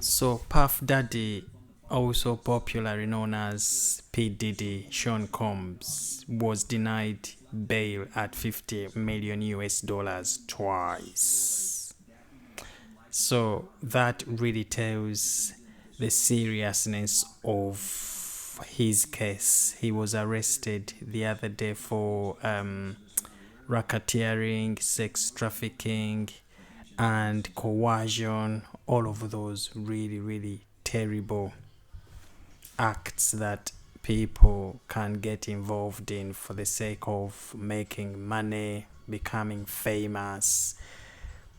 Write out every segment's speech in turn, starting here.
So Puff Daddy, also popularly known as P Diddy, Sean Combs, was denied bail at 50 million US dollars twice. So that really tells the seriousness of his case. He was arrested the other day for racketeering, sex trafficking, and coercion. All of those really, really terrible acts that people can get involved in for the sake of making money, becoming famous.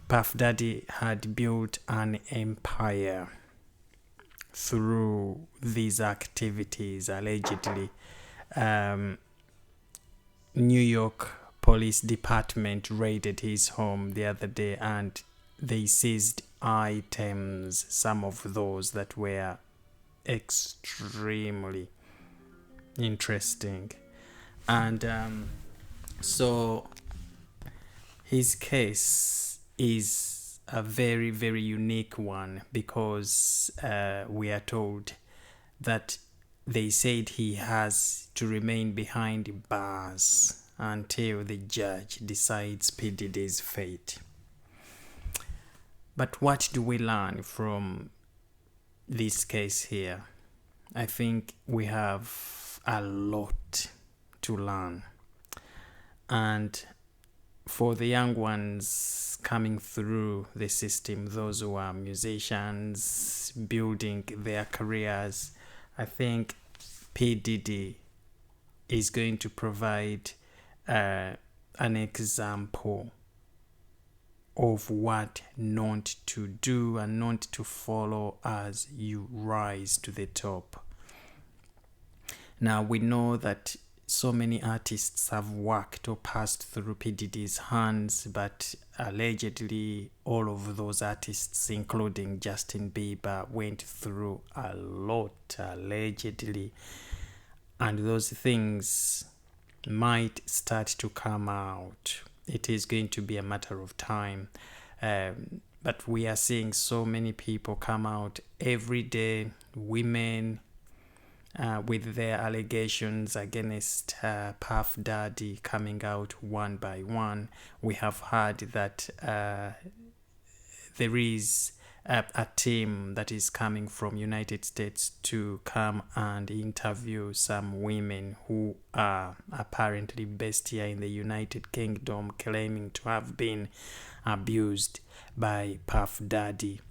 Puff Daddy had built an empire through these activities, allegedly. Um, New York Police Department raided his home the other day and they seized items, some of those that were extremely interesting. And so his case is a very, very unique one because we are told that they said he has to remain behind bars until the judge decides P. Diddy's fate. But what do we learn from this case here? I think we have a lot to learn. And for the young ones coming through the system, those who are musicians building their careers, I think P. Diddy is going to provide an example of what not to do and not to follow as you rise to the top. Now we know that so many artists have worked or passed through P. Diddy's hands, but allegedly all of those artists, including Justin Bieber, went through a lot, allegedly. And those things might start to come out. It is going to be a matter of time. But we are seeing so many people come out every day, women, with their allegations against Puff Daddy coming out one by one. We have heard that there is a team that is coming from United States to come and interview some women who are apparently based here in the United Kingdom, claiming to have been abused by Puff Daddy.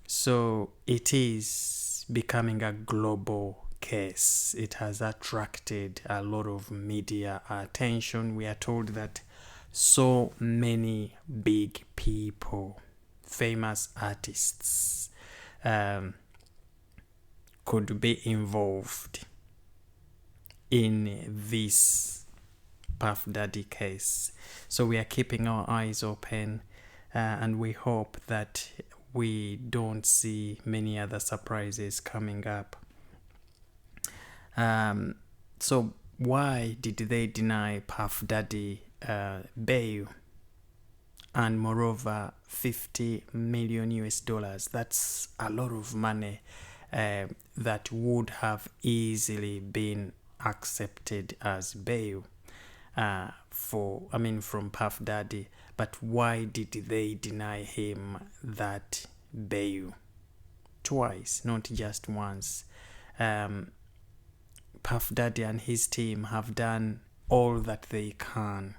So it is becoming a global case. It has attracted a lot of media attention. We are told that so many big people, famous artists, could be involved in this Puff Daddy case. So we are keeping our eyes open and we hope that we don't see many other surprises coming up. So why did they deny Puff Daddy bail? And moreover, 50 million US dollars. That's a lot of money that would have easily been accepted as bail from Puff Daddy. But why did they deny him that bail? Twice, not just once. Puff Daddy and his team have done all that they can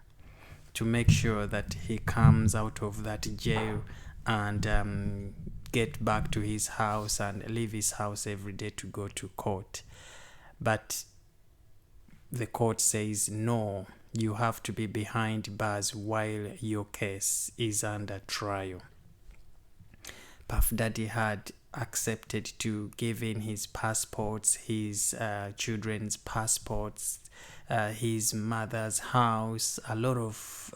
to make sure that he comes out of that jail and get back to his house and leave his house every day to go to court. But the court says, no, you have to be behind bars while your case is under trial. Puff Daddy had accepted to give in his passports, his children's passports, his mother's house, a lot of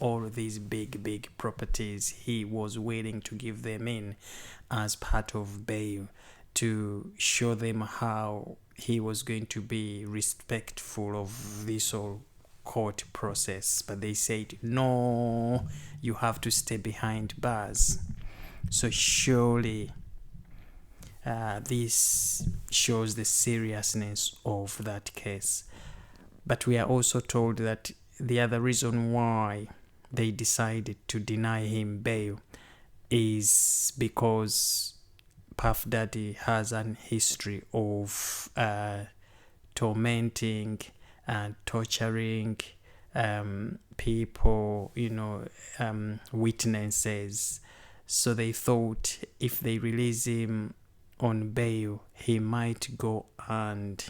all these big properties. He was willing to give them in as part of bail to show them how he was going to be respectful of this whole court process. But they said, no, you have to stay behind bars. So surely this shows the seriousness of that case. But we are also told that the other reason why they decided to deny him bail is because Puff Daddy has an history of tormenting and torturing people, witnesses. So they thought if they release him on bail, he might go and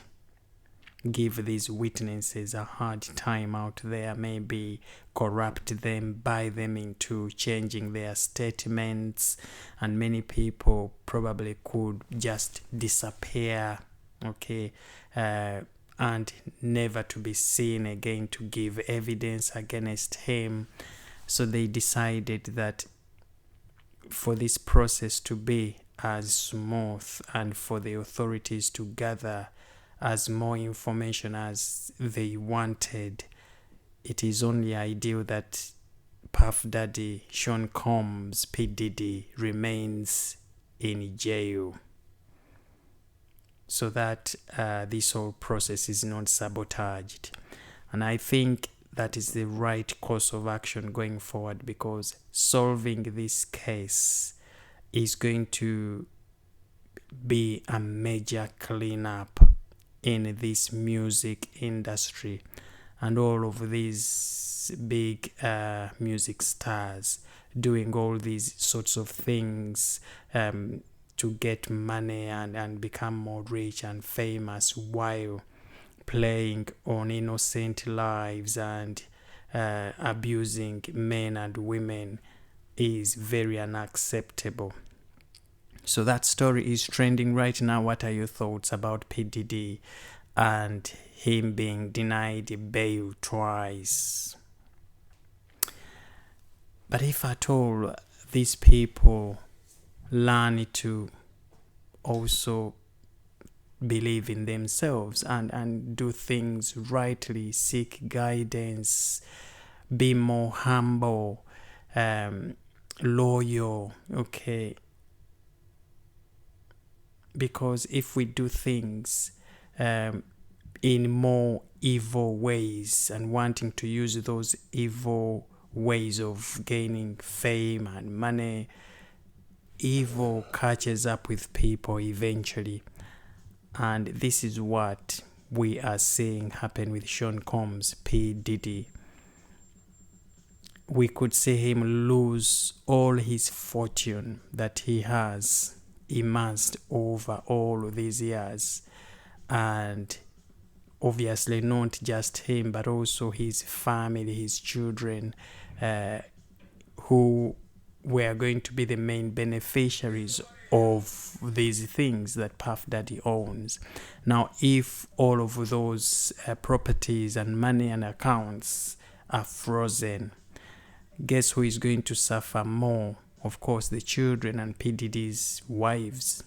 give these witnesses a hard time out there, maybe corrupt them, buy them into changing their statements, and many people probably could just disappear, and never to be seen again to give evidence against him. So they decided that for this process to be as smooth and for the authorities to gather as more information as they wanted, it is only ideal that Puff Daddy, Combs P Diddy, remains in jail so that this whole process is not sabotaged. And I think that is the right course of action going forward, because solving this case is going to be a major cleanup in this music industry, and all of these big music stars doing all these sorts of things to get money and become more rich and famous while playing on innocent lives and abusing men and women is very unacceptable. So that story is trending right now. What are your thoughts about P. Diddy and him being denied bail twice? But if at all these people learn to also believe in themselves and do things rightly, seek guidance, be more humble, loyal, because if we do things in more evil ways and wanting to use those evil ways of gaining fame and money, evil catches up with people eventually. And this is what we are seeing happen with Combs P Diddy. We could see him lose all his fortune that he has amassed over all these years, and obviously not just him but also his family, his children, who were going to be the main beneficiaries of these things that Puff Daddy owns. Now, if all of those properties and money and accounts are frozen, guess who is going to suffer more? Of course, the children and P. Diddy's wives.